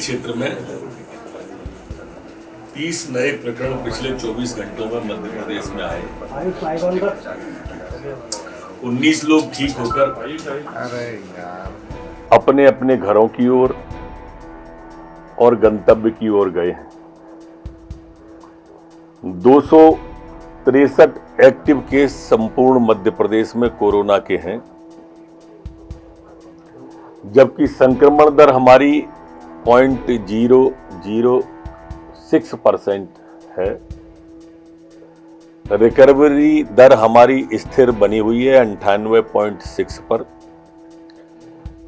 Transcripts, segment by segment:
क्षेत्र में 30 नए प्रकरण पिछले 24 घंटों में मध्य प्रदेश में आए। 19 लोग ठीक होकर अपने अपने घरों की ओर और गंतव्य की ओर गए हैं। 263 एक्टिव केस संपूर्ण मध्य प्रदेश में कोरोना के हैं, जबकि संक्रमण दर हमारी 0.006% है। रिकवरी दर हमारी स्थिर बनी हुई है 98.6 पर।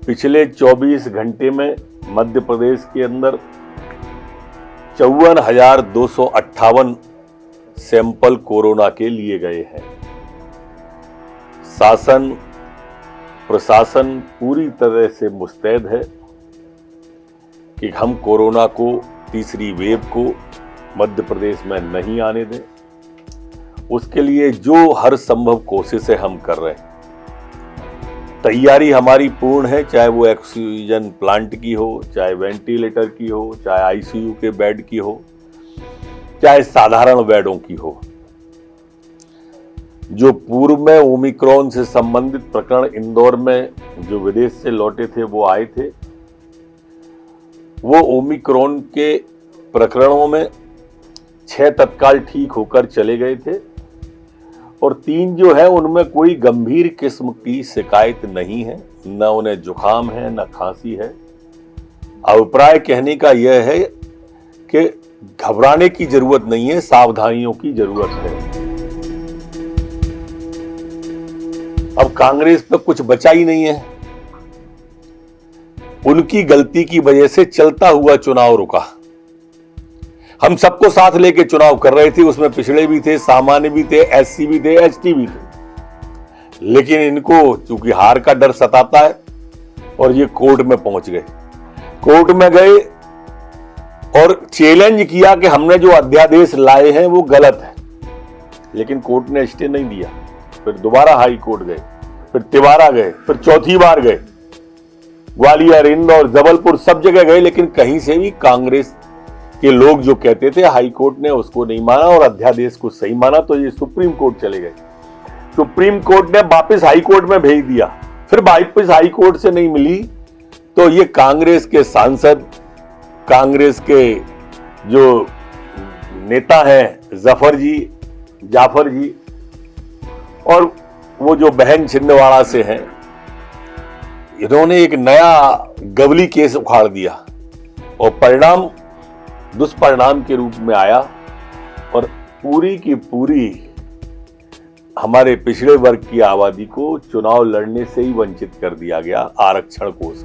पिछले 24 घंटे में मध्य प्रदेश के अंदर 54,258 सैंपल कोरोना के लिए गए हैं। शासन प्रशासन पूरी तरह से मुस्तैद है कि हम कोरोना को, तीसरी वेव को मध्य प्रदेश में नहीं आने दें। उसके लिए जो हर संभव कोशिशें हम कर रहे हैं। तैयारी हमारी पूर्ण है, चाहे वो ऑक्सीजन प्लांट की हो, चाहे वेंटिलेटर की हो, चाहे आईसीयू के बेड की हो, चाहे साधारण बेडों की हो। जो पूर्व में ओमिक्रॉन से संबंधित प्रकरण इंदौर में जो विदेश से लौटे थे वो आए थे, वो ओमिक्रॉन के प्रकरणों में 6 तत्काल ठीक होकर चले गए थे और 3 जो है उनमें कोई गंभीर किस्म की शिकायत नहीं है, न उन्हें जुकाम है न खांसी है। अभिप्राय कहने का यह है कि घबराने की जरूरत नहीं है, सावधानियों की जरूरत है। अब कांग्रेस पे कुछ बचा ही नहीं है। उनकी गलती की वजह से चलता हुआ चुनाव रुका। हम सबको साथ लेके चुनाव कर रहे थे, उसमें पिछड़े भी थे, सामान्य भी थे, एससी भी थे, एसटी भी थे। लेकिन इनको चूंकि हार का डर सताता है और ये कोर्ट में पहुंच गए। कोर्ट में गए और चैलेंज किया कि हमने जो अध्यादेश लाए हैं वो गलत है, लेकिन कोर्ट ने स्टे नहीं दिया। फिर दोबारा हाई कोर्ट गए, फिर तिवारा गए, फिर चौथी बार गए, ग्वालियर, इंदौर, जबलपुर सब जगह गए, लेकिन कहीं से भी कांग्रेस के लोग जो कहते थे हाई कोर्ट ने उसको नहीं माना और अध्यादेश को सही माना, तो ये सुप्रीम कोर्ट चले गए। सुप्रीम कोर्ट ने वापस हाई कोर्ट में भेज दिया, फिर वापस हाई कोर्ट से नहीं मिली तो ये कांग्रेस के सांसद, कांग्रेस के जो नेता हैं जाफर जी और वो जो बहन छिंदवाड़ा से हैं, इन्होंने एक नया गवली केस उखाड़ दिया और परिणाम दुष्परिणाम के रूप में आया और पूरी की पूरी हमारे पिछड़े वर्ग की आबादी को चुनाव लड़ने से ही वंचित कर दिया गया आरक्षण कोष।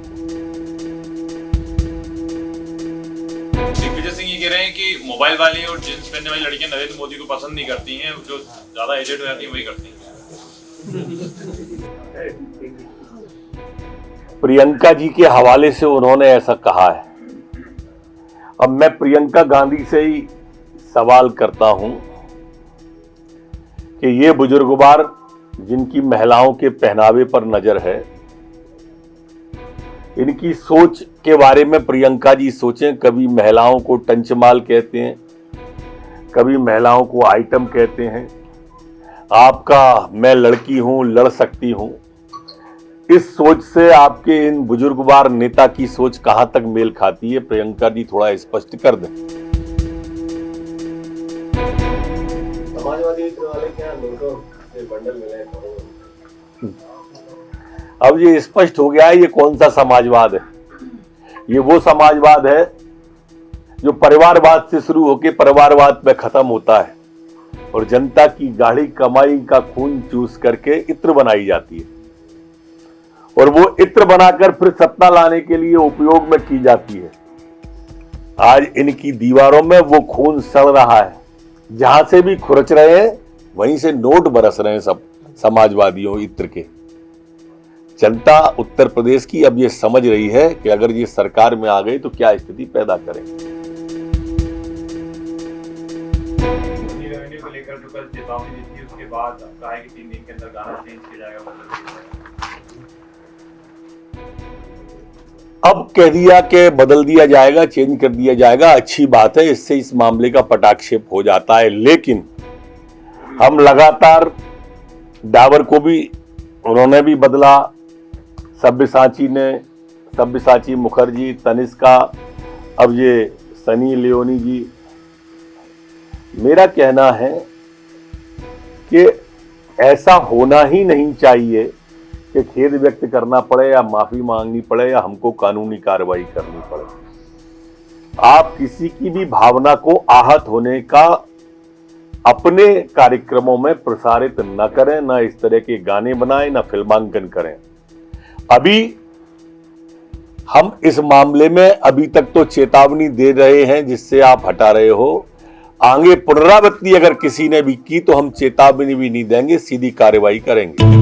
दिग्विजय सिंह ये कह रहे हैं कि मोबाइल वाली और जींस पहनने वाली लड़कियां नरेंद्र मोदी को पसंद नहीं करती हैं, जो ज्यादा एजेड हो जाती हैं वही करती हैं। प्रियंका जी के हवाले से उन्होंने ऐसा कहा है। अब मैं प्रियंका गांधी से ही सवाल करता हूं कि ये बुजुर्गवार जिनकी महिलाओं के पहनावे पर नजर है, इनकी सोच के बारे में प्रियंका जी सोचें। कभी महिलाओं को टंचमाल कहते हैं, कभी महिलाओं को आइटम कहते हैं। आपका मैं लड़की हूं, लड़ सकती हूं, इस सोच से आपके इन बुजुर्गवार नेता की सोच कहां तक मेल खाती है? प्रियंका जी थोड़ा स्पष्ट कर दें। समाजवादी वाले क्या नोटों के बंडल मिले? अब ये स्पष्ट हो गया है ये कौन सा समाजवाद है। ये वो समाजवाद है जो परिवारवाद से शुरू होकर परिवारवाद पे खत्म होता है और जनता की गाढ़ी कमाई का खून चूस करके इत्र बनाई जाती है और वो इत्र बनाकर फिर सत्ता लाने के लिए उपयोग में की जाती है। आज इनकी दीवारों में वो खून सड़ रहा है, जहां से भी खुरच रहे हैं वहीं से नोट बरस रहे हैं सब समाजवादियों इत्र के। जनता उत्तर प्रदेश की अब ये समझ रही है कि अगर ये सरकार में आ गई तो क्या स्थिति पैदा करें। रेवेन्यू को लेकर जो कल चेतावनी दी थी उसके बाद कहा है कि 3 दिन के अंदर गाना चेंज किया जाएगा। अब कह दिया कि बदल दिया जाएगा, चेंज कर दिया जाएगा, अच्छी बात है, इससे इस मामले का पटाक्षेप हो जाता है। लेकिन हम लगातार डाबर को भी उन्होंने भी बदला, सब्यसाची मुखर्जी, तनिष्का, अब ये सनी लियोनी जी। मेरा कहना है कि ऐसा होना ही नहीं चाहिए कि खेद व्यक्त करना पड़े या माफी मांगनी पड़े या हमको कानूनी कार्रवाई करनी पड़े। आप किसी की भी भावना को आहत होने का अपने कार्यक्रमों में प्रसारित न करें, न इस तरह के गाने बनाएं, न फिल्मांकन करें। अभी हम इस मामले में अभी तक तो चेतावनी दे रहे हैं जिससे आप हटा रहे हो। आगे पुनरावृत्ति अगर किसी ने भी की तो हम चेतावनी भी नहीं देंगे, सीधी कार्रवाई करेंगे।